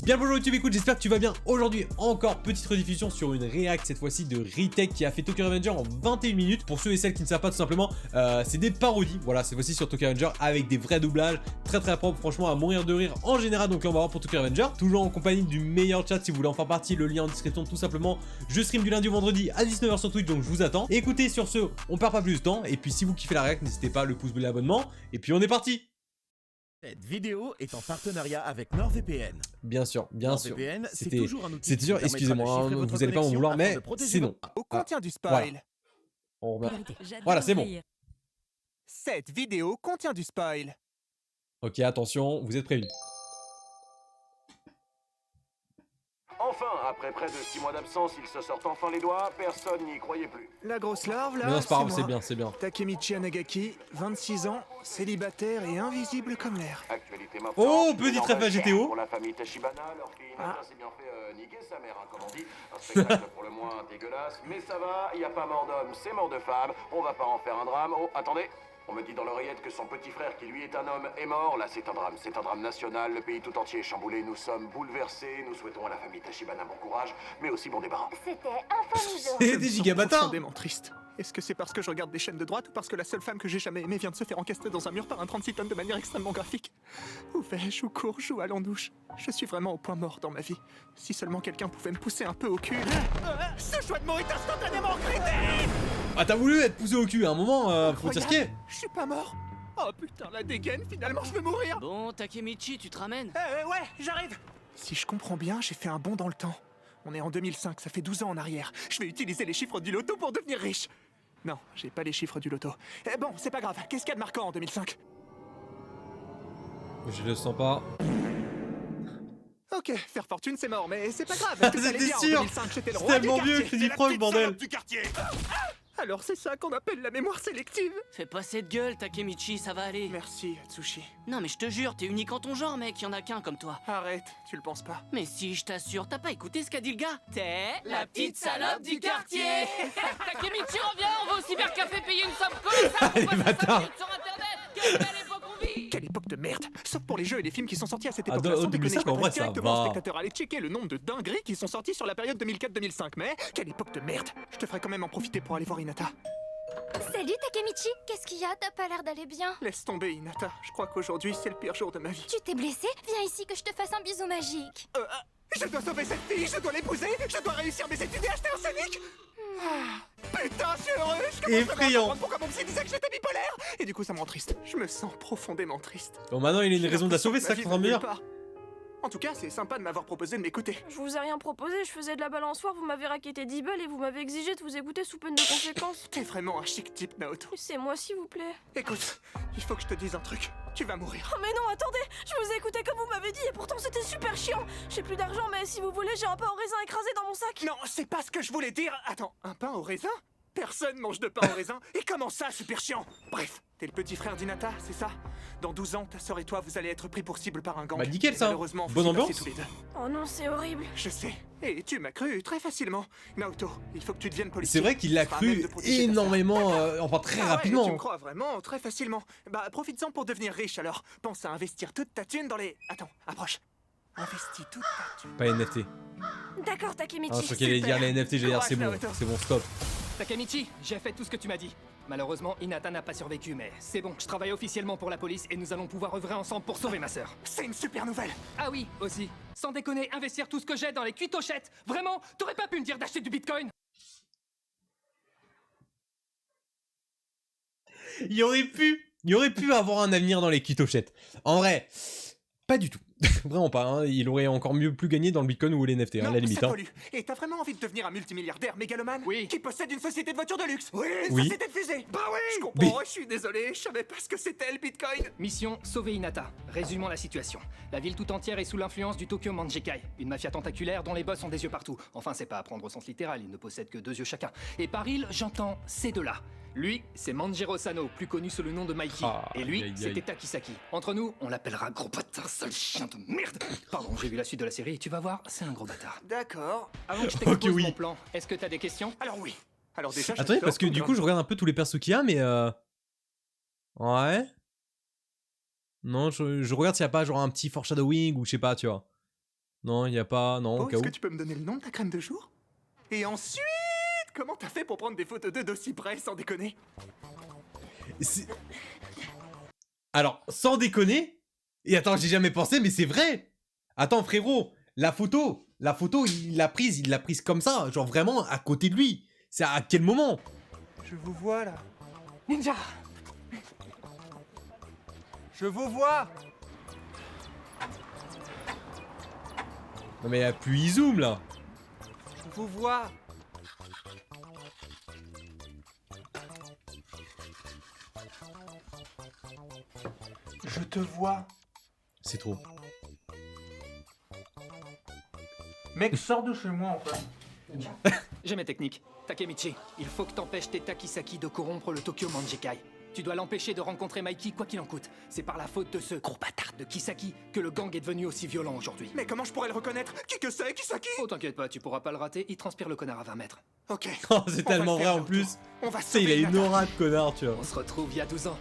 Bien bonjour YouTube, écoute, j'espère que tu vas bien. Aujourd'hui, encore petite rediffusion sur une réact, cette fois-ci de Retech qui a fait Tokyo Revenger en 21 minutes. Pour ceux et celles qui ne savent pas, tout simplement, c'est des parodies. Voilà, cette fois-ci sur Tokyo Revenger avec des vrais doublages, très propres, franchement à mourir de rire en général. Donc là, on va voir pour Tokyo Revenger, toujours en compagnie du meilleur chat si vous voulez en faire partie. Le lien en description, tout simplement. Je stream du lundi au vendredi à 19h sur Twitch, donc je vous attends. Et écoutez, sur ce, on perd pas plus de temps. Et puis si vous kiffez la réact, n'hésitez pas, le pouce bleu, l'abonnement. Et puis on est parti. Cette vidéo est en partenariat avec NordVPN. Bien sûr, bien sûr. NordVPN, c'est C'était toujours un outil sûr, qui permettra de excusez-moi, chiffrer hein, votre vous allez pas m'en connexion vouloir, afin mais de protéger c'est non. votre- Au contient du spoil. Voilà. On remet- Voilà, c'est bon. Cette vidéo contient du spoil. Ok, attention, vous êtes prévenus. Enfin, après près de 6 mois d'absence, ils se sortent enfin les doigts, personne n'y croyait plus. La grosse larve, là, Mais non, c'est pas grave, moi. c'est bien, c'est bien. Takemichi Anagaki, 26 ans, célibataire et invisible comme l'air. Actualité maintenant. Oh, petit désormais, trèfle à GTO. Pour la famille Tachibana, leur fille Ah. s'est bien fait niquer sa mère, hein, comme on dit. Un spectacle pour le moins dégueulasse, mais ça va, il n'y a pas mort d'homme, c'est mort de femme. On va pas en faire un drame. Oh, attendez. On me dit dans l'oreillette que son petit frère, qui lui est un homme, est mort. Là, c'est un drame national. Le pays tout entier est chamboulé. Nous sommes bouleversés. Nous souhaitons à la famille Tachibana bon courage, mais aussi bon débarras. C'était infanisant. Et Je des me sens gigabatards. profondément triste. Est-ce que c'est parce que je regarde des chaînes de droite ou parce que la seule femme que j'ai jamais aimée vient de se faire encastrer dans un mur par un 36 tonnes de manière extrêmement graphique? Où vais-je, où cours-je, où allons-nous? Je suis vraiment au point mort dans ma vie. Si seulement quelqu'un pouvait me pousser un peu au cul. Ce choix de mots est instantanément critique. Ah, t'as voulu être poussé au cul à un moment, faut dire ce qui est. Je suis pas mort. Oh putain, la dégaine, finalement je vais mourir. Bon, Takemichi, tu te ramènes? Ouais, j'arrive. Si je comprends bien, j'ai fait un bond dans le temps. On est en 2005, ça fait 12 ans en arrière. Je vais utiliser les chiffres du loto pour devenir riche. Non, j'ai pas les chiffres du loto. Eh bon, c'est pas grave. Qu'est-ce qu'il y a de marquant en 2005? Je le sens pas. Ok, faire fortune c'est mort, mais c'est pas grave. Ah, tout allait c'était bien. En sûr. 2005, j'étais le C'est roi du tellement vieux, quartier. Crédit Proche, bordel. Du quartier. Alors c'est ça qu'on appelle la mémoire sélective. Fais pas cette gueule, Takemichi, ça va aller. Merci, Atsushi. Non mais je te jure, t'es unique en ton genre, mec, y en a qu'un comme toi. Arrête, tu le penses pas? Mais si, je t'assure, t'as pas écouté ce qu'a dit le gars? T'es la petite salope du quartier. Takemichi, reviens, on va au cybercafé payer une somme colossale Les pour passer bâtards. 5 minutes sur internet. Quelle belle époque on vit. Quelle époque de merde. Sauf pour les jeux et les films qui sont sortis à cette Ah, époque-là. au Sans début, déconner, ça, je en vrai, m'adresse ça directement va. aux spectateurs. Allez checker le nombre de dingueries qui sont sorties sur la période 2004-2005. Mais quelle époque de merde. Je te ferai quand même en profiter pour aller voir Hinata. Salut Takemichi, qu'est-ce qu'il y a? T'as pas l'air d'aller bien. Laisse tomber, Hinata. Je crois qu'aujourd'hui, c'est le pire jour de ma vie. Tu t'es blessé? Viens ici que je te fasse un bisou magique. Je dois sauver cette fille, je dois l'épouser, je dois réussir mes études et acheter un Sonic. Putain, je suis heureux. Je commence vraiment à Effrayant. comprendre pourquoi mon psy disait que j'étais bipolaire. Et du coup, ça me rend triste. Je me sens profondément triste. Bon, maintenant il a une J'ai raison de la sauver, c'est ça l'impression qu'il que est en ma train de vie me va dire. nulle part. En tout cas, c'est sympa de m'avoir proposé de m'écouter. Je vous ai rien proposé, je faisais de la balançoire, vous m'avez raquetté 10 balles et vous m'avez exigé de vous écouter sous peine de conséquences. T'es vraiment un chic type, Naoto. C'est moi s'il vous plaît. Écoute, il faut que je te dise un truc. Tu vas mourir. Oh mais non, attendez, je vous ai écouté comme vous m'avez dit et pourtant c'était super chiant. J'ai plus d'argent mais si vous voulez, j'ai un pain au raisin écrasé dans mon sac. Non, c'est pas ce que je voulais dire. Attends, un pain au raisin? Personne mange de pain au raisin. Et comment ça, super chiant? Bref, t'es le petit frère d'Hinata, c'est ça? Dans 12 ans, ta sœur et toi, vous allez être pris pour cible par un gang. Bah, nickel, Et ça. Malheureusement, vous Bonne y ambiance. passez tous les deux. Oh non, c'est horrible. Je sais. Et tu m'as cru très facilement. Naoto, il faut que tu deviennes policier. C'est vrai qu'il l'a Ce sera à même cru de protéger ta sœur. énormément, enfin très Ah ouais, rapidement. tu me crois vraiment très facilement. Bah, profites-en pour devenir riche alors. Pense à investir toute ta thune dans les... Attends, approche. Investis toute ta thune. Pas NFT. D'accord Takemichi. Ah, je crois qu'il allait dire les NFT, j'allais dire c'est bon, Courage, c'est bon, stop. Takemichi, j'ai fait tout ce que tu m'as dit. Malheureusement, Hinata n'a pas survécu, mais c'est bon, je travaille officiellement pour la police et nous allons pouvoir œuvrer ensemble pour sauver ma sœur. C'est une super nouvelle. Ah oui, aussi. Sans déconner, investir tout ce que j'ai dans les cuitochettes. Vraiment, t'aurais pas pu me dire d'acheter du bitcoin? Il aurait pu avoir un avenir dans les quitochettes. En vrai, pas du tout. Vraiment pas, hein. Il aurait encore mieux plus gagné dans le bitcoin ou les NFT, hein, Non, à la limite. ça Hein. pollue. Et t'as vraiment envie de devenir un multimilliardaire mégalomane? Oui. Qui possède une société de voitures de luxe? Oui, une Oui. société de fusée. Bah oui. Je comprends, Oui. je suis désolé, je savais pas ce que c'était le bitcoin. Mission, sauver Hinata. Résumons la situation. La ville tout entière est sous l'influence du Tokyo Manjikai, une mafia tentaculaire dont les boss ont des yeux partout. Enfin, c'est pas à prendre au sens littéral, ils ne possèdent que 2 yeux chacun. Et par il, j'entends ces deux-là. Lui, c'est Manjiro Sano, plus connu sous le nom de Mikey. Ah, et lui, aïe, aïe, c'était aïe. Takisaki. Entre nous, on l'appellera gros bâtard, sale chien de merde. Pardon, j'ai vu la suite de la série et tu vas voir, c'est un gros bâtard. D'accord. Avant que je t'expose oui. mon plan, est-ce que t'as des questions? Alors oui. Alors déjà, Attendez, j'adore parce que ton du grain. coup, je regarde un peu tous les persos qu'il y a, mais Ouais. Non, je regarde s'il y a pas genre un petit foreshadowing ou je sais pas, tu vois. Non, il y a pas, non, au Oh, cas est-ce où. que tu peux me donner le nom de ta crème de jour? Et ensuite, comment t'as fait pour prendre des photos d'eux d'aussi près, sans déconner? Alors, sans déconner, et attends, j'ai jamais pensé, mais c'est vrai. Attends, frérot, la photo, il l'a prise comme ça, genre vraiment à côté de lui. C'est à quel moment? Je vous vois là. Ninja! Je vous vois. Non mais plus il zoom là. Je vous vois. Je te vois. C'est trop. Mec, sors de chez moi en fait. J'ai mes techniques. Takemichi, il faut que t'empêches tes Takisaki de corrompre le Tokyo Manjikai. Tu dois l'empêcher de rencontrer Mikey quoi qu'il en coûte. C'est par la faute de ce gros bâtard de Kisaki que le gang est devenu aussi violent aujourd'hui. Mais comment je pourrais le reconnaître? Qui que c'est? Qui ça qui? Oh t'inquiète pas, tu pourras pas le rater, il transpire le connard à 20 mètres. Ok. Oh, c'est On va tellement le vrai faire en bientôt. plus. On va Tu sais, il a sauver une Hinata. aura de connard, tu vois. On se retrouve il y a 12 ans.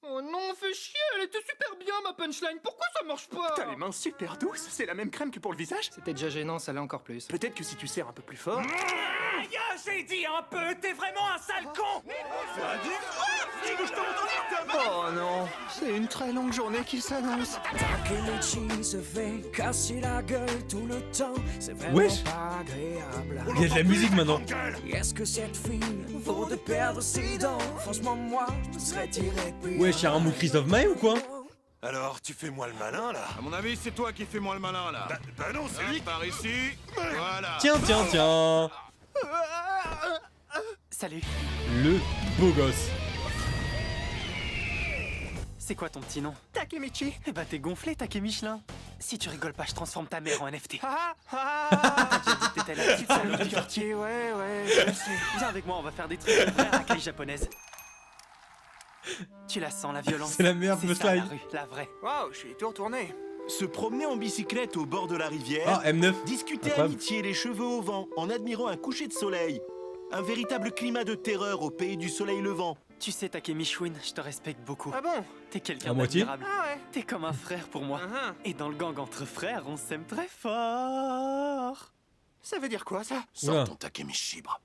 Oh non, fais chier, elle était super bien ma punchline, pourquoi ça marche pas? T'as les mains super douces, c'est la même crème que pour le visage? C'était déjà gênant, ça l'est encore plus. Peut-être que si tu serres un peu plus fort... J'ai dit un peu, t'es vraiment un sale con. Oh non, c'est une très longue journée qui s'annonce. Takemichi se fait casser la gueule tout le temps, c'est vraiment Wesh. pas agréable. Il y a de la musique maintenant. Est-ce que cette fille vaut de perdre ses dents? Franchement, moi, je serais tiré plus. Wesh, y'a un mot Christophe Maé ou quoi? Alors, tu fais moi le malin là? À mon avis, c'est toi qui fais moi le malin là. Bah non, c'est lui. Par ici. Voilà. Tiens, tiens, tiens. Salut. Le beau gosse. C'est quoi ton petit nom? Takemichi. Eh bah t'es gonflé, Take Michelin. Si tu rigoles pas, je transforme ta mère en NFT. Ah ah. J'ai dit que t'étais la petite salope du quartier. quartier, ouais, je sais. Viens avec moi, on va faire des trucs de vraies racailles japonaises. Tu la sens, la violence. C'est la meilleure C'est ça, la punchline. rue, la vraie. Waouh, je suis tout retourné. Se promener en bicyclette au bord de la rivière. Ah, M9. Discuter Incroyable. amitié les cheveux au vent en admirant un coucher de soleil. Un véritable climat de terreur au pays du soleil levant. Tu sais, Takemichouin, je te respecte beaucoup. Ah bon? T'es quelqu'un À moitié. d'admirable. Ah ouais. T'es comme un frère pour moi. Uh-huh. Et dans le gang entre frères, on s'aime très fort. Ça veut dire quoi ça? Oula. Sors ton Takemichibre.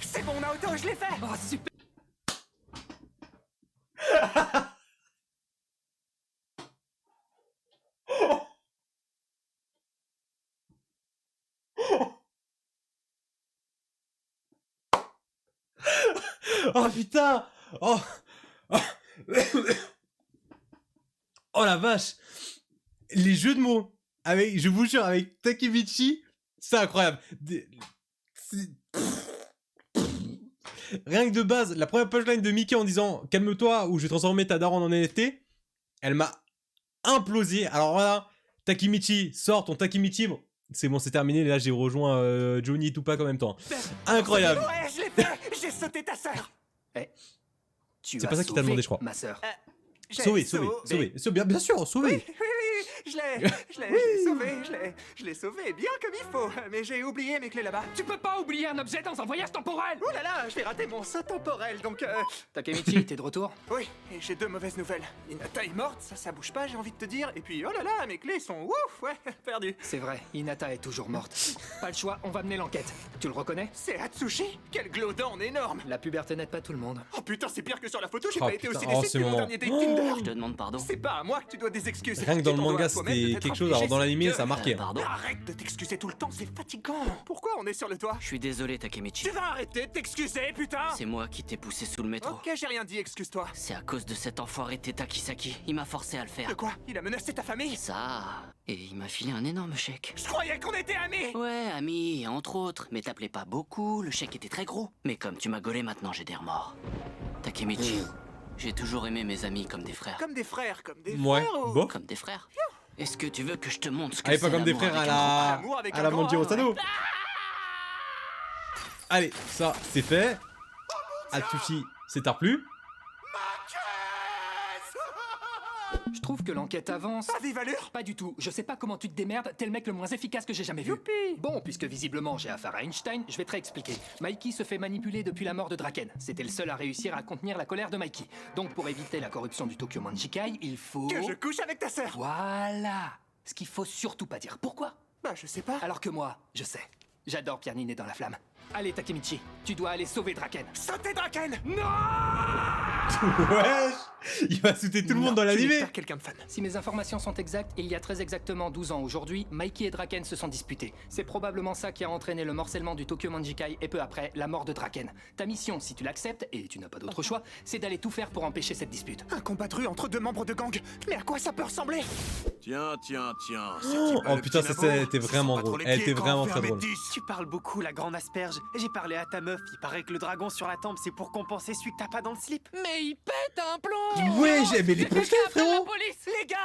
C'est bon Naoto, je l'ai fait. Oh super. Oh putain. Oh. Oh. Oh la vache. Les jeux de mots avec, je vous jure, avec Takemichi, c'est incroyable. Rien que de base, la première punchline de Mickey en disant calme-toi ou je vais transformer ta daronne en NFT, elle m'a implosé. Alors voilà, Takemichi, sors ton Takemichi. Bon, c'est bon, c'est terminé. Là, j'ai rejoint Johnny et Tupac en même temps. Incroyable. Ouais, je l'ai fait. J'ai sauté ta sœur. Tu C'est as pas ça qu'il t'a demandé, sauvé je crois. Ma sœur. Sauvé. Bien sûr, sauvé. Je l'ai sauvé bien comme il faut. Mais j'ai oublié mes clés là-bas. Tu peux pas oublier un objet dans un voyage temporel. Oh là là, je vais rater mon saut temporel, donc Takemichi, t'es de retour? Oui, et j'ai deux mauvaises nouvelles. Hinata est morte, ça bouge pas, j'ai envie de te dire. Et puis, oh là là, mes clés sont ouf, ouais, perdues. C'est vrai, Hinata est toujours morte. Pas le choix, on va mener l'enquête. Tu le reconnais? C'est Atsushi. Quel glodant énorme. La puberté n'aide pas tout le monde. Oh putain, c'est pire que sur la photo, j'ai Oh, pas été putain, aussi oh, déçu ce que mon moment. dernier date Tinder. Je te demande pardon. C'est pas à moi que tu dois des excuses. Rien que dans Tu le t'en dois manga, à toi-même de c'était t'être quelque chose. Alors dans infligé l'animé, ces ça a marqué. Pardon? Arrête de t'excuser tout le temps, c'est fatigant. Pourquoi on est sur le toit? Je suis désolé, Takemichi. Tu vas arrêter de t'excuser, putain. C'est moi qui t'ai poussé sous le métro. Ok, j'ai rien dit, excuse-toi. C'est à cause de cet enfoiré Teta Kisaki. Il m'a forcé à le faire. De quoi? Il a menacé ta famille? Ça. Et il m'a filé un énorme chèque. Je croyais qu'on était amis. Ouais, ami, entre autres. Mais t'appelais pas beaucoup, le chèque était très gros. Mais comme tu m'as gaulé, maintenant j'ai des remords. Takemichi, j'ai toujours aimé mes amis comme des frères. Comme des frères, comme des Ouais, frères ou... bon. Comme des frères. Est-ce que tu veux que je te montre ce que Allez, c'est pas comme des l'amour frères avec un grand L'amour avec à un la grand Manjiro A, Sano. Allez, ça, c'est fait. Atsushi, c'est tard plus. Je trouve que l'enquête avance. À vive allure. Pas du tout. Je sais pas comment tu te démerdes, t'es le mec le moins efficace que j'ai jamais vu. Bon, puisque visiblement j'ai affaire à Einstein, je vais te réexpliquer. Mikey se fait manipuler depuis la mort de Draken. C'était le seul à réussir à contenir la colère de Mikey. Donc pour éviter la corruption du Tokyo Manjikai, il faut... Que je couche avec ta sœur. Voilà. Ce qu'il faut surtout pas dire. Pourquoi? Bah, je sais pas. Alors que moi, je sais. J'adore Pierre Ninet dans la flamme. Allez, Takemichi, tu dois aller sauver Draken. Sauter Draken. Wesh, il va sauter tout le monde dans l'animé. Pas quelqu'un de fun. Si mes informations sont exactes, il y a très exactement 12 ans aujourd'hui, Mikey et Draken se sont disputés. C'est probablement ça qui a entraîné le morcellement du Tokyo Manjikai et peu après, la mort de Draken. Ta mission, si tu l'acceptes, et tu n'as pas d'autre choix, c'est d'aller tout faire pour empêcher cette dispute. Un combat de rue entre deux membres de gang. Mais à quoi ça peut ressembler? Tiens. Oh putain, ça était vraiment drôle. Elle était vraiment très drôle. Tu parles beaucoup, la grande asperge. J'ai parlé à ta meuf, il paraît que le dragon sur la tempe, c'est pour compenser celui que t'as pas dans le slip. Mais il pète un plomb. Ouais, mais les Quelqu'un pêches, appelle la frérot. police. Les gars,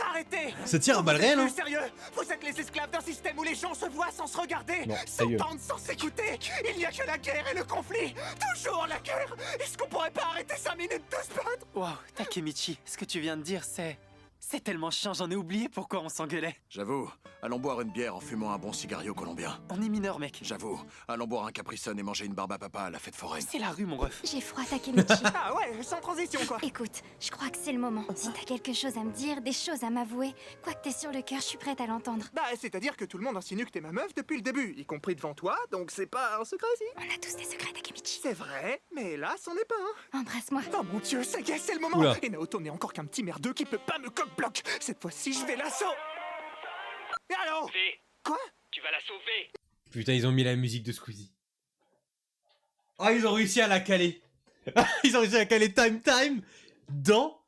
arrêtez. Ça tire à balles réelles, hein. Sérieux, vous êtes les esclaves d'un système où les gens se voient sans se regarder, Non, sans sérieux. s'entendre, sans s'écouter. Il n'y a que la guerre et le conflit. Toujours la guerre. Est-ce qu'on pourrait pas arrêter 5 minutes de se battre? Waouh, Takemichi, ce que tu viens de dire, c'est tellement chiant, j'en ai oublié pourquoi on s'engueulait. J'avoue, allons boire une bière en fumant un bon cigario colombien. On est mineurs, mec. J'avoue, allons boire un Capri Sun et manger une barbe à papa à la fête foraine. C'est la rue, mon ref. J'ai froid, Takemichi. Ah ouais, sans transition quoi. Écoute, je crois que c'est le moment. Si t'as quelque chose à me dire, des choses à m'avouer, quoi que t'aies sur le cœur, je suis prête à l'entendre. Bah, c'est-à-dire que tout le monde insinue que t'es ma meuf depuis le début, y compris devant toi, donc c'est pas un secret si. On a tous des secrets, Takemichi. C'est vrai, mais là, c'en est pas un. Embrasse-moi. Oh mon dieu, ça y est, c'est le moment. Oula. Et Naoto n'est encore qu'un petit merdeux qui peut pas me coq-bloc. Cette fois-ci, je vais l'assaut. Et allô? Quoi? Tu vas la sauver. Putain, ils ont mis la musique de Squeezie. Ah, ils ont réussi à la caler. Ils ont réussi à caler Time dans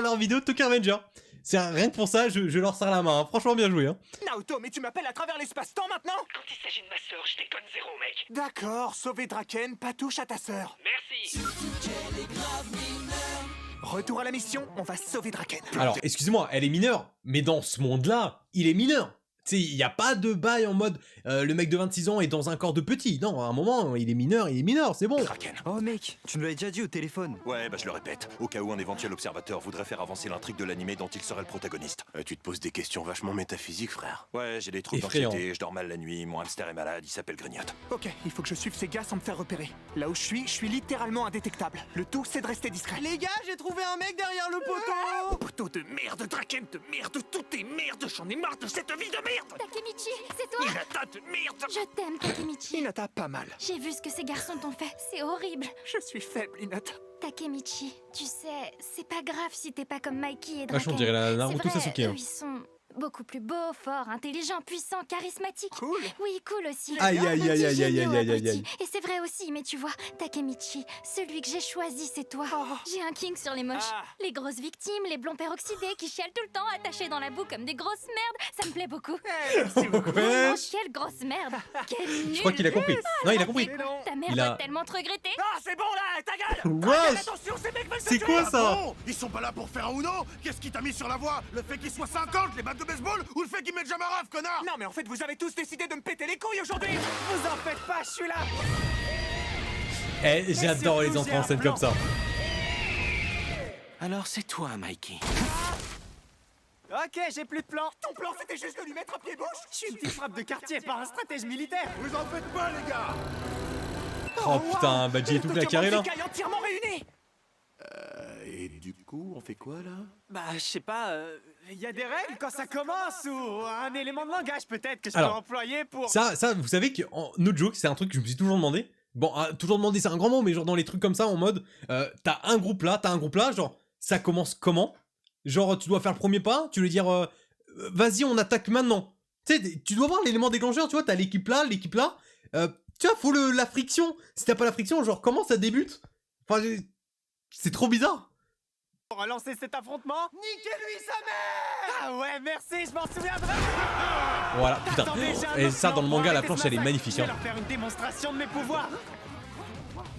leur vidéo de Tokyo Revenger. C'est rien que pour ça, je leur serre la main. Hein. Franchement, bien joué. Hein. Naoto, mais tu m'appelles à travers l'espace-temps maintenant? Quand il s'agit de ma sœur, je déconne zéro, mec. D'accord, sauver Draken, pas touche à ta sœur. Merci. Retour à la mission, on va sauver Draken. Alors, excusez-moi, elle est mineure. Mais dans ce monde-là, il est mineur. Tu sais, il n'y a pas de bail en mode le mec de 26 ans est dans un corps de petit. Non, à un moment, il est mineur, c'est bon. Oh mec, tu nous l'avais déjà dit au téléphone. Ouais, bah je le répète, au cas où un éventuel observateur voudrait faire avancer l'intrigue de l'animé dont il serait le protagoniste. Tu te poses des questions vachement métaphysiques, frère. Ouais, j'ai des troubles Effrayant. d'anxiété, je dors mal la nuit, mon hamster est malade, il s'appelle Grignotte. Ok, il faut que je suive ces gars sans me faire repérer. Là où je suis littéralement indétectable. Le tout, c'est de rester discret. Les gars, j'ai trouvé un mec derrière le poteau. Poteau de merde, Draken de merde, tout est merde, j'en ai marre de cette vie de merde. Takemichi, c'est toi? Hinata de merde. Je t'aime, Takemichi. Hinata, pas mal. J'ai vu ce que ces garçons t'ont fait. C'est horrible. Je suis faible, Hinata. Takemichi, tu sais, c'est pas grave si t'es pas comme Mikey et Draken. Vachement, on dirait la Naruto C'est vrai, Sasuke. Hein. eux, ils sont beaucoup plus beaux, forts, intelligents, puissants, charismatiques. Cool. Oui, cool aussi. Aïe, aïe, On aïe, dit aïe, aïe, géniaux, aïe, aïe, abrutis. aïe. Et c'est vrai aussi, mais tu vois, Takemichi, celui que j'ai choisi, c'est toi. Oh. J'ai un king sur les moches. Ah. Les grosses victimes, les blonds peroxydés qui chialent tout le temps, attachés dans la boue comme des grosses merdes. Ça me plaît beaucoup. Merci beaucoup. Ouais. Oh, quelle grosse merde. Quelle nulle. Je crois qu'il a compris. Non, il a compris. Ta mère Il a- doit tellement te regretter. Ah, c'est bon là, ta gueule. Wesh, Attention, ces mecs veulent te c'est tuer. quoi ça? Bon, ils sont pas là pour faire un Uno. Qu'est-ce qui t'a mis sur la voie? Le fait qu'ils soient 50, les battes de baseball, ou le fait qu'ils mettent jamais raf, connard? Non, mais en fait, vous avez tous décidé de me péter les couilles aujourd'hui. Vous en faites pas, je suis là. Eh, j'adore les entrées en scène comme ça. Alors c'est toi, Mikey. Ok, j'ai plus de plan. Ton plan, c'était juste de lui mettre un pied-bouche. Je suis une petite frappe de quartier, pas un stratège militaire. Vous en faites pas, les gars. Oh putain, Badji est tout claqué là. Manjikai entièrement réunis. Et du coup, on fait quoi, là? Bah, je sais pas, il y a des règles quand ça commence ou un élément de langage peut-être que je Alors, peux employer pour... Ça, vous savez que no joke, c'est un truc que je me suis toujours demandé. Bon, toujours demandé, c'est un grand mot, mais genre dans les trucs comme ça, en mode, t'as un groupe là, genre, ça commence comment? Genre, tu dois faire le premier pas, tu veux dire, vas-y, on attaque maintenant. Tu sais, tu dois voir l'élément déclencheur, tu vois, t'as l'équipe là, tu vois, faut la friction. Si t'as pas la friction, genre, comment ça débute? Enfin, c'est trop bizarre. Pour relancer cet affrontement, niquez-lui sa mère. Ah ouais, merci, je m'en souviendrai. Voilà, putain. Attendez, j'ai un Et autre ça, plan dans le pour manga, la arrêter planche, ce elle est massacre. magnifique. Je vais Hein. leur faire une démonstration de mes pouvoirs.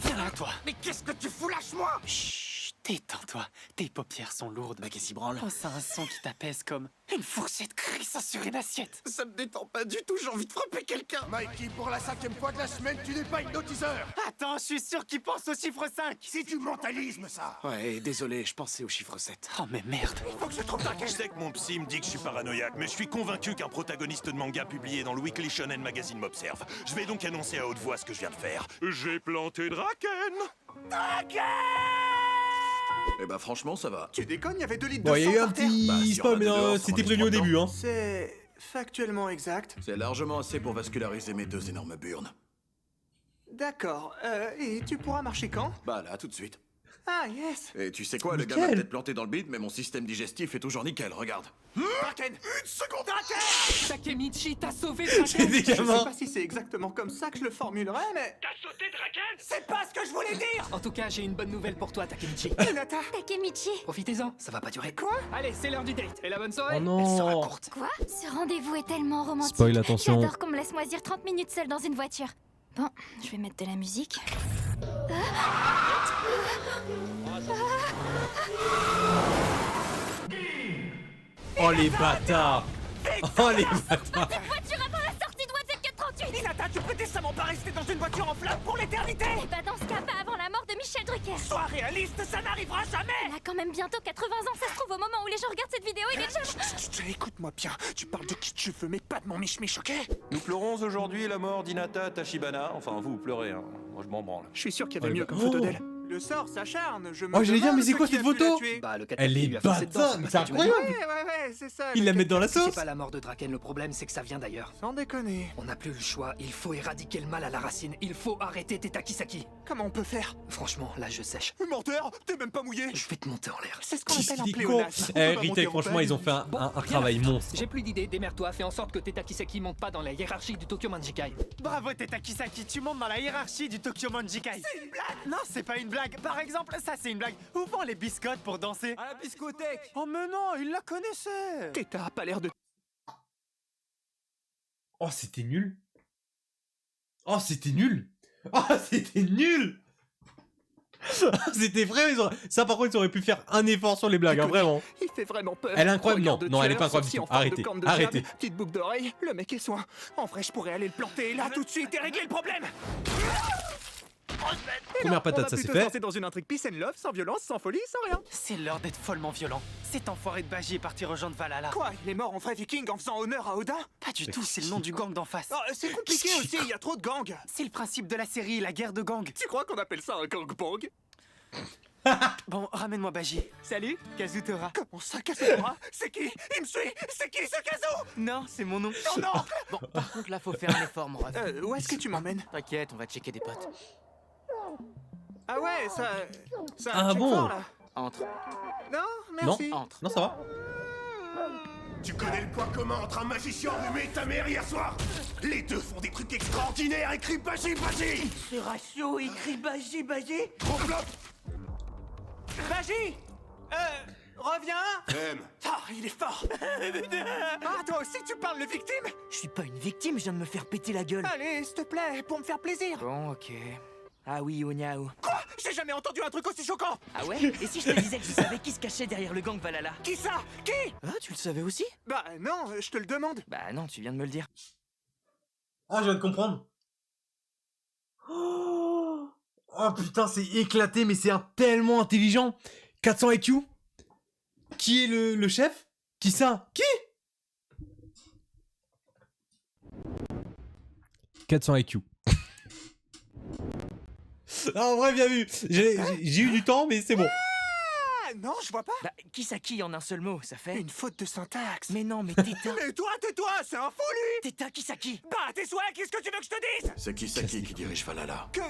Viens là, toi. Mais qu'est-ce que tu fous, lâche-moi. Chut, Détends-toi, tes paupières sont lourdes. Bah qu'est-ce qui branle? Pense à un son qui t'apaise comme une fourchette crissant sur une assiette. Ça me détend pas du tout, j'ai envie de frapper quelqu'un. Mikey, pour la 5e fois de la semaine, tu n'es pas hypnotiseur. Attends, je suis sûr qu'il pense au chiffre 5. C'est du mentalisme, ça. Ouais, désolé, je pensais au chiffre 7. Oh mais merde. Il faut que je trouve ta Je caisse. sais que mon psy me dit que je suis paranoïaque, mais je suis convaincu qu'un protagoniste de manga publié dans le Weekly Shonen Magazine m'observe. Je vais donc annoncer à haute voix ce que je viens de faire. J'ai planté Draken. Eh bah franchement, ça va. Tu déconnes, il y avait 2 litres Bon, de il y sang a eu un par terre. petit Bah, si spoil, on mais a dehors, c'était on prévu au est début, hein. C'est factuellement exact. C'est largement assez pour vasculariser mes 2 énormes burnes. D'accord. Et tu pourras marcher quand? Bah là, tout de suite. Ah, yes. Et tu sais quoi, le gars m'a peut-être planté dans le bide, mais mon système digestif est toujours nickel, regarde. Draken! Une seconde. Takemichi, t'as sauvé C'est Draken. des Je sais gamins. pas si c'est exactement comme ça que je le formulerais, mais... T'as sauté Draken? C'est pas ce que je voulais dire! En tout cas, j'ai une bonne nouvelle pour toi, Takemichi. Hinata! Takemichi. Profitez-en, ça va pas durer. Quoi? Allez, c'est l'heure du date. Et la bonne soirée, Oh non. elle sera courte. Quoi? Ce rendez-vous est tellement romantique. Spoil, attention. J'adore qu'on me laisse moisir 30 minutes seule dans une voiture. Bon, je vais mettre de la musique. Oh les bâtards. Oh les bâtards. Cette voiture avant la sortie de Wazetke 38. Hinata, tu peux décemment pas rester dans une voiture en flammes pour l'éternité! Et bah dans ce cas, pas avant la mort de Michel Drucker. Sois réaliste, ça n'arrivera jamais! Il a quand même bientôt 80 ans, ça se trouve au moment où les gens regardent cette vidéo, il est déjà... Chut, écoute-moi bien, tu parles de qui tu veux, mais pas de mon mich-mich, ok? Nous pleurons aujourd'hui la mort d'Hinata Tachibana. Enfin, vous pleurez, hein. Moi, je m'en branle. Je suis sûr qu'il y avait Oh, mieux bah- comme photo Oh. d'elle. Le sort s'acharne, je me Oh, j'allais dire, demande mais c'est quoi ce qui cette a pu photo la tuer. Bah, le Elle catapulte est lui a foncé dedans, bâtarde, c'est mais pas c'est ce que tu me dis. incroyable. Ouais, c'est ça. Il la met dans la C'est sauce. pas la mort de Draken, le problème c'est que ça vient d'ailleurs. Sans déconner. On n'a plus le choix, il faut éradiquer le mal à la racine, il faut arrêter Teta Kisaki. Comment on peut faire? Franchement, là je sèche. Menteur, t'es même pas mouillé. Je vais te monter en l'air. C'est ce qu'on Qu'est-ce appelle un qu'il est con. pléonasme. On peut pas monter Retake, en franchement, peine. ils ont fait un Bon, travail monstre. J'ai plus d'idées, démerde-toi, fais en sorte que Teta Kisaki monte pas dans la hiérarchie du Tokyo Manjikai. Bravo Teta Kisaki, tu montes dans la hiérarchie du Tokyo Manjikai. C'est une blague! Non, c'est pas une blague. Par exemple, ça c'est une blague. Où vont les biscottes pour danser? À la biscothèque. Oh mais non, il la connaissait. Teta a pas l'air de... Oh, c'était nul. Oh, c'était nul. Oh, c'était nul. C'était vrai. Ça, par contre, ils auraient pu faire un effort sur les blagues, hein, vraiment. Il fait vraiment peur. Elle est incroyable. Regarde Non, non, elle est tueur, pas incroyable sourcils du en tout. forme de Arrêtez, corne de arrêtez. diable, petite boucle d'oreille, le mec est soin. En vrai, je pourrais aller le planter là tout de suite et régler le problème. Première patate, ça c'est fait. C'est dans une intrigue peace and love, sans violence, sans folie, sans rien. C'est l'heure d'être follement violent. Cet enfoiré de Baji est parti rejoindre Valhalla. Quoi? Il est mort en vrai viking en faisant honneur à Odin? Pas du tout, c'est le nom du gang d'en face. Oh, c'est compliqué aussi, il y a trop de gangs. C'est le principe de la série, la guerre de gang. Tu crois qu'on appelle ça un gangbang? Bon, ramène-moi Baji. Salut, Kazutora. Comment ça, Kazutora? C'est qui? Il me suit? C'est qui ce Kazu? Non, c'est mon nom. Non, non! Bon, par contre, là, faut faire un effort, mon ref. Où est-ce que tu m'emmènes? T'inquiète, on va checker des potes. Ah ouais, ça... Ah check bon? fort, là. Entre. Non, Non, merci. Entre. non, ça va. Tu connais le point commun entre un magicien enrhumé et ta mère hier soir? Les deux font des trucs extraordinaires, écrit Baji, Baji! C'est ratio, écrit Baji, Baji. Gros flop! Baji! Reviens! M. Ah, il est fort! Ah, toi aussi tu parles de victime? Je suis pas une victime, je viens de me faire péter la gueule. Allez, s'il te plaît, pour me faire plaisir! Bon, ok. Ah oui, Onyao. Quoi? J'ai jamais entendu un truc aussi choquant! Ah ouais? Et si je te disais que je savais qui se cachait derrière le gang Valhalla? Qui ça? Qui? Ah, tu le savais aussi? Bah non, je te le demande. Bah non, tu viens de me le dire. Ah, je viens de comprendre. Oh putain, c'est éclaté, mais c'est tellement intelligent. 400 IQ. Qui est le chef? Qui ça? Qui? 400 IQ. Ah, en vrai, bien vu. J'ai eu du temps, mais c'est bon. Ah non, je vois pas. Bah, Kisaki en un seul mot, ça fait... Une faute de syntaxe. Mais non, mais Teta... Mais toi, tais-toi, c'est un fou lui! Teta Kisaki! Bah tais-toi, qu'est-ce que tu veux que je te dise? C'est Kisaki qui dirige Valhalla. Que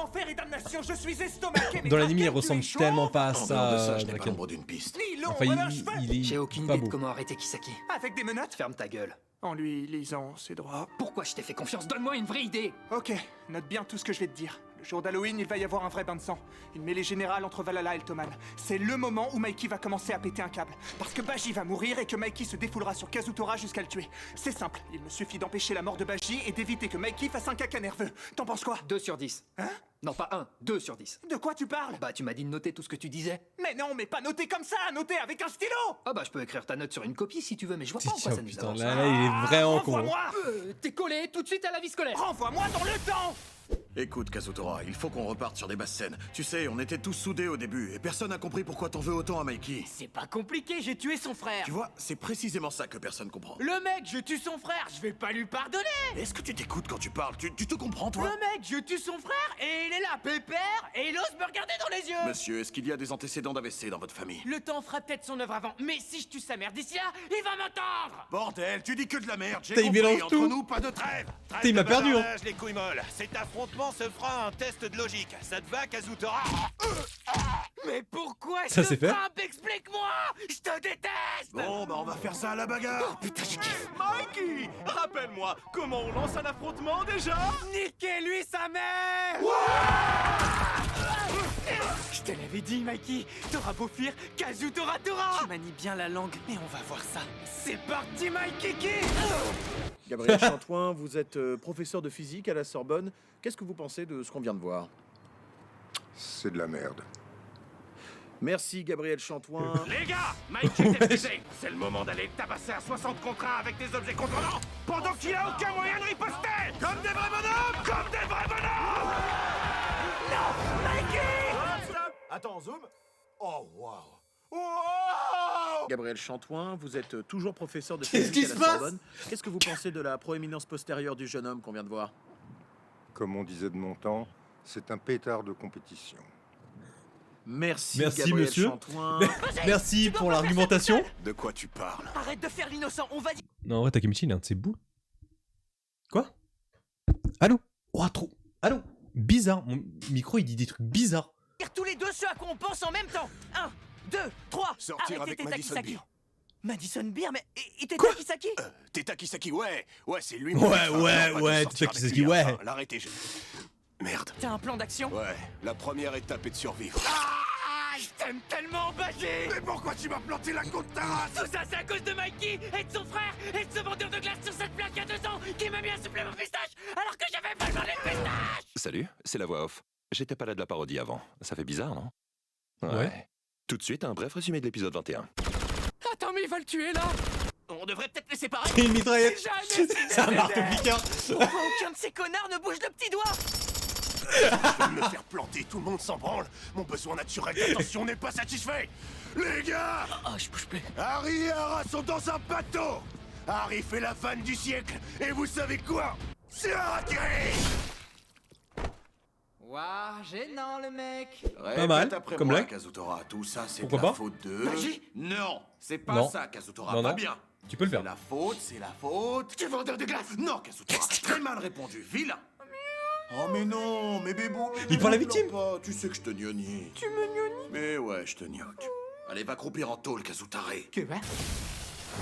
enfer et damnation, je suis estomaqué. mais Dans l'anime, il Draken, tu ressemble es chaud? tellement pas à En dehors de ça. ça, je n'ai pas Draken. l'ombre d'une piste. Ni long, Enfin, alors je fais. il est J'ai aucune pas idée de beau. comment arrêter Kisaki. Avec des menottes? Ferme ta gueule. En lui lisant ses droits. Pourquoi je t'ai fait confiance? Donne-moi une vraie idée. Ok, note bien tout ce que je vais te dire. Le jour d'Halloween, il va y avoir un vrai bain de sang. Une mêlée générale entre Valhalla et le Toman. C'est le moment où Mikey va commencer à péter un câble. Parce que Baji va mourir et que Mikey se défoulera sur Kazutora jusqu'à le tuer. C'est simple, il me suffit d'empêcher la mort de Baji et d'éviter que Mikey fasse un caca nerveux. T'en penses quoi? 2 sur 10. Hein? Non, pas 1, 2 sur 10. De quoi tu parles? Bah, tu m'as dit de noter tout ce que tu disais. Mais non, mais pas noter comme ça, noter avec un stylo! Ah bah, je peux écrire ta note sur une copie si tu veux, mais je vois pas en quoi ça nous Putain, avance. là, il est vraiment con. Renvoie-moi! T'es collé tout de suite à la vie scolaire. Renvoie-moi dans le temps! Écoute, Kazutora, il faut qu'on reparte sur des basses scènes. Tu sais, on était tous soudés au début, et personne n'a compris pourquoi t'en veux autant à Mikey. C'est pas compliqué, j'ai tué son frère. Tu vois, c'est précisément ça que personne comprend. Le mec, je tue son frère, je vais pas lui pardonner. Est-ce que tu t'écoutes quand tu parles? Tu te comprends, toi? Le mec, je tue son frère et il est là, pépère, et il ose me regarder dans les yeux. Monsieur, est-ce qu'il y a des antécédents d'AVC dans votre famille? Le temps fera peut-être son œuvre avant, mais si je tue sa mère d'ici là, il va m'entendre. Bordel, tu dis que de la merde, j'ai Putain, il compris, mélange entre tout. nous, pas de trêve. Putain, il m'a perdu, hein. Les couilles molles. Cet affrontement se fera un test de logique. Ça te va, Kazutora? Mais pourquoi Ça, je c'est te fait. frappe? Explique-moi. Je te déteste. Bon, bah on va faire ça à la bagarre. Putain, j'ai kiffé. Mikey, rappelle-moi, comment on lance un affrontement déjà? Niquez-lui sa mère. Je te l'avais dit, Mikey. T'auras beau fuir, Kazutora t'aura. Tu manies bien la langue, mais on va voir ça. C'est parti, Mikey Kiki. Gabriel Chantoin, vous êtes professeur de physique à la Sorbonne. Qu'est-ce que vous pensez de ce qu'on vient de voir? C'est de la merde. Merci Gabriel Chantoin. Les gars, Mikey est épuisé. C'est le moment d'aller tabasser à 60 contre 1 avec des objets contondants pendant qu'il a aucun moyen de riposter. Comme des vrais bonhommes. Comme des vrais bonhommes. Non, Mikey. Stop. Attends, zoom. Oh, waouh. Wow. Gabriel Chantoin, vous êtes toujours professeur de Qu'est-ce qui physique se à la passe? Sorbonne. Qu'est-ce que vous pensez de la proéminence postérieure du jeune homme qu'on vient de voir? Comme on disait de mon temps, c'est un pétard de compétition. Merci, Merci, Gabriel monsieur. Chantoin. Merci pour l'argumentation. De quoi tu parles? Arrête de faire l'innocent, on va dire. Non, en vrai, Takemichi, il est un de ses bouts. Quoi? Allô? Oh, trop. Allô? Bizarre. Mon micro, il dit des trucs bizarres. Tous les deux ce à quoi on pense en même temps. 1, 2, 3. Sortir avec Arrêtez Madison Takisaki. Beer. Madison Beer, mais et t'es Takisaki? T'es Takisaki, ouais, c'est lui. Ouais, Takisaki, ouais. L'arrêter, Merde. T'as un plan d'action? Ouais, la première étape est de survivre. Ah, je t'aime tellement, Baji. Mais pourquoi tu m'as planté la côte ta race? Tout ça, c'est à cause de Mikey et de son frère et de ce vendeur de glace sur cette plaque il y a 2 ans qui m'a mis un supplément pistache alors que j'avais pas demandé de pistache. Salut, c'est la voix off. J'étais pas là de la parodie avant. Ça fait bizarre, non? Ouais. Tout de suite, un bref résumé de l'épisode 21. Attends, mais il va le tuer là. On devrait peut-être les séparer. Une mitraillette. Jamais. C'est un marteau-piqueur. Pourquoi aucun de ces connards ne bouge le petit doigt? Je vais me faire planter, tout le monde s'en branle. Mon besoin naturel d'attention n'est pas satisfait. Les gars, je bouge plus. Harry et Hara sont dans un bateau. Harry fait la vanne du siècle. Et vous savez quoi? C'est Harakiri. Waouh, gênant le mec. Pas mal, après comme moi, blague. Kazutora. Tout ça, c'est Pourquoi de la pas faute de... Magie? Non, c'est pas Non. ça, Kazutora. Non, pas non. bien. Tu peux le faire. C'est la faute... Du vendeur de glace. Non, Kazutora. Très mal répondu. Vilain. Oh mais non, mais bébou. Il prend la pleure victime. pas. Tu sais que je te gnognis. Tu me gnognis? Mais ouais, je te gnoque. Allez, va croupir en tôle, Kazutare. Que va?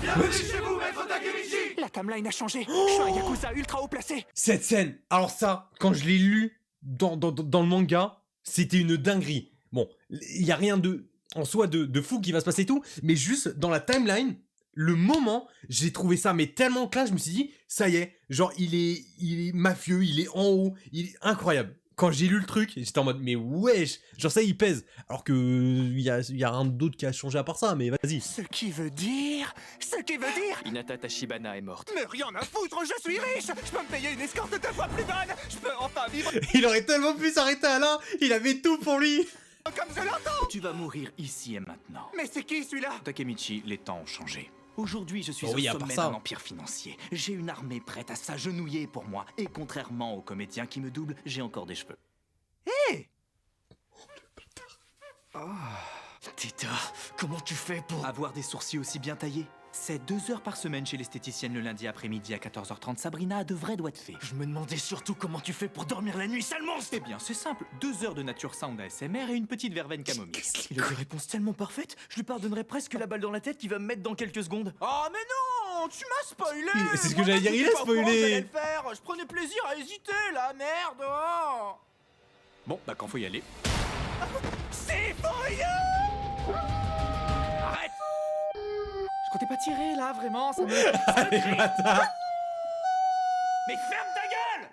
Bienvenue chez vous, maître Takemichi. La timeline a changé. Je suis un yakuza ultra haut placé. Cette scène, alors ça, quand je l'ai lu dans le manga, c'était une dinguerie. Bon, il y a rien de en soi de fou qui va se passer et tout, mais juste dans la timeline, le moment, j'ai trouvé ça mais tellement classe, je me suis dit, ça y est, genre il est mafieux, il est en haut, il est incroyable. Quand j'ai lu le truc, j'étais en mode mais wesh, genre ça il pèse. Alors que il y a rien d'autre qui a changé à part ça, mais vas-y. Ce qui veut dire... Hinata Tachibana est morte. Mais rien à foutre, je suis riche. Je peux me payer une escorte 2 fois plus bonne. Je peux enfin vivre Il aurait tellement pu s'arrêter à là, il avait tout pour lui. comme je l'entends. Tu vas mourir ici et maintenant. Mais c'est qui celui-là? Takemichi, les temps ont changé. Aujourd'hui, je suis Oh oui, au à part sommet ça. d'un empire financier. J'ai une armée prête à s'agenouiller pour moi. Et contrairement aux comédiens qui me doublent, j'ai encore des cheveux. Hé! Tita, comment tu fais pour avoir des sourcils aussi bien taillés? C'est 2 heures par semaine chez l'esthéticienne le lundi après-midi à 14h30. Sabrina a de vrais doigts de fée. Je me demandais surtout comment tu fais pour dormir la nuit, sale monstre! Eh bien, c'est simple. 2 heures de nature sound ASMR et une petite verveine camomille. Il a des réponses tellement parfaites, je lui pardonnerais presque la balle dans la tête qu'il va me mettre dans quelques secondes. Oh mais non! Tu m'as spoilé! C'est ce que j'allais dire, il a J'étais pas au courant que spoilé. j'allais le faire. Je prenais plaisir à hésiter, la merde! Oh. Bon, bah quand faut y aller. C'est fouilleux! Arrête! Je comptais pas tirer là, vraiment, ça me... Allez, bâtard. Mais ferme ta gueule!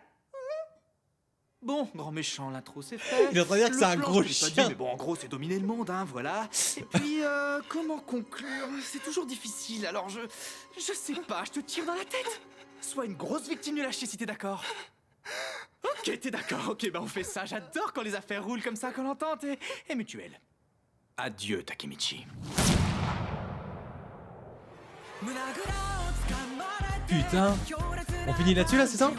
Bon, grand méchant, l'intro c'est fait. Il est en train de dire que c'est un gros je l'ai pas dit, chien. mais bon, en gros, c'est dominer le monde, hein, voilà. Et puis, comment conclure? C'est toujours difficile, alors je sais pas, je te tire dans la tête. Sois une grosse victime du lâcher si t'es d'accord. Ok, t'es d'accord, ok, bah on fait ça. J'adore quand les affaires roulent comme ça, quand l'entente est mutuelle. Adieu, Takemichi. Putain. On finit là-dessus, là, c'est ça?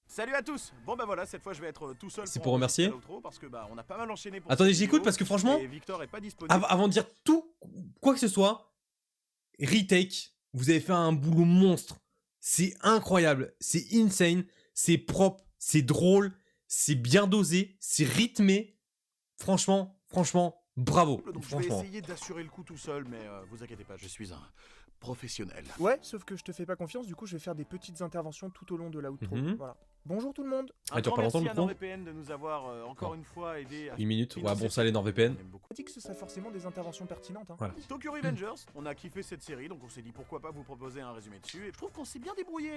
Salut à tous. Bon bah voilà, cette fois je vais être tout seul. C'est pour remercier. L'outro parce que bah on a pas mal enchaîné pour Attendez, cette j'écoute vidéo, parce que franchement, et Victor est pas disponible. avant de dire tout, quoi que ce soit, Retake, vous avez fait un boulot monstre. C'est incroyable, c'est insane, c'est propre, c'est drôle, c'est bien dosé, c'est rythmé. Franchement, bravo. Donc je vais Franchement. essayer d'assurer le coup tout seul, mais vous inquiétez pas, je suis un professionnel. Ouais, sauf que je te fais pas confiance, du coup je vais faire des petites interventions tout au long de l'outro. Mhm. Voilà. Bonjour tout le monde. Ah, tu as pas longtemps le à micro? NordVPN de nous avoir encore une fois aidé à 1 minute, ouais, financer bon, ça allait NordVPN. On dit que ce serait forcément des interventions pertinentes. Hein. Voilà. Tokyo Revengers, on a kiffé cette série, donc on s'est dit pourquoi pas vous proposer un résumé dessus. Et je trouve qu'on s'est bien débrouillé.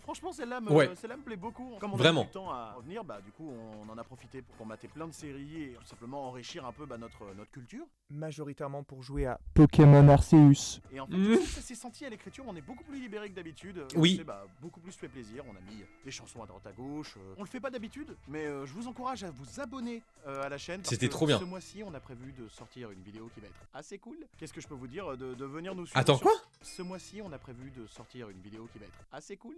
Franchement, celle-là me plaît beaucoup. Comme on a eu du temps à revenir, bah du coup on en a profité pour mater plein de séries et tout simplement enrichir un peu notre culture. Majoritairement pour jouer à Pokémon Arceus. Et en fait, je trouve que ça s'est senti à l'écriture, on est beaucoup plus libéré que d'habitude. Oui. On s'est, beaucoup plus fait plaisir, on a mis des chansons à droite à gauche. On le fait pas d'habitude, mais je vous encourage à vous abonner à la chaîne. C'était trop bien. Ce mois-ci, on a prévu de sortir une vidéo qui va être assez cool. Qu'est-ce que je peux vous dire de venir nous suivre? Attends, quoi? Ce mois-ci, on a prévu de sortir une vidéo qui va être assez cool.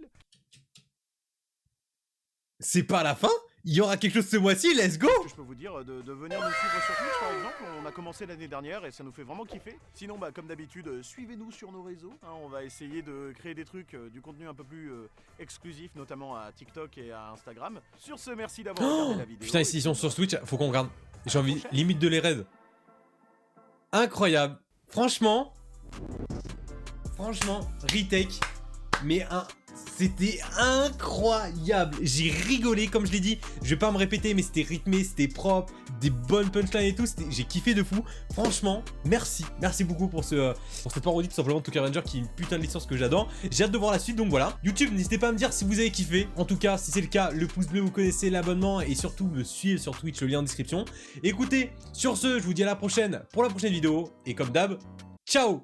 C'est pas la fin? Il y aura quelque chose ce mois-ci, let's go! Je peux vous dire de venir nous suivre sur Twitch par exemple, on a commencé l'année dernière et ça nous fait vraiment kiffer. Sinon comme d'habitude, suivez-nous sur nos réseaux, hein, on va essayer de créer des trucs, du contenu un peu plus exclusif, notamment à TikTok et à Instagram. Sur ce, merci d'avoir regardé la vidéo. Putain, s'ils sont sur Twitch, faut qu'on regarde. J'ai envie, limite de les raid. Incroyable. Franchement, Retake, mais c'était incroyable. J'ai rigolé, comme je l'ai dit. Je vais pas me répéter, mais c'était rythmé, c'était propre, des bonnes punchlines et tout. J'ai kiffé de fou. Franchement, merci beaucoup pour cette parodie tout simplement de Tokyo Revenger, qui est une putain de licence que j'adore. J'ai hâte de voir la suite, donc voilà. YouTube, n'hésitez pas à me dire si vous avez kiffé. En tout cas, si c'est le cas, le pouce bleu, vous connaissez, l'abonnement et surtout me suivre sur Twitch, le lien en description. Écoutez, sur ce, je vous dis à la prochaine pour la prochaine vidéo et comme d'hab, ciao.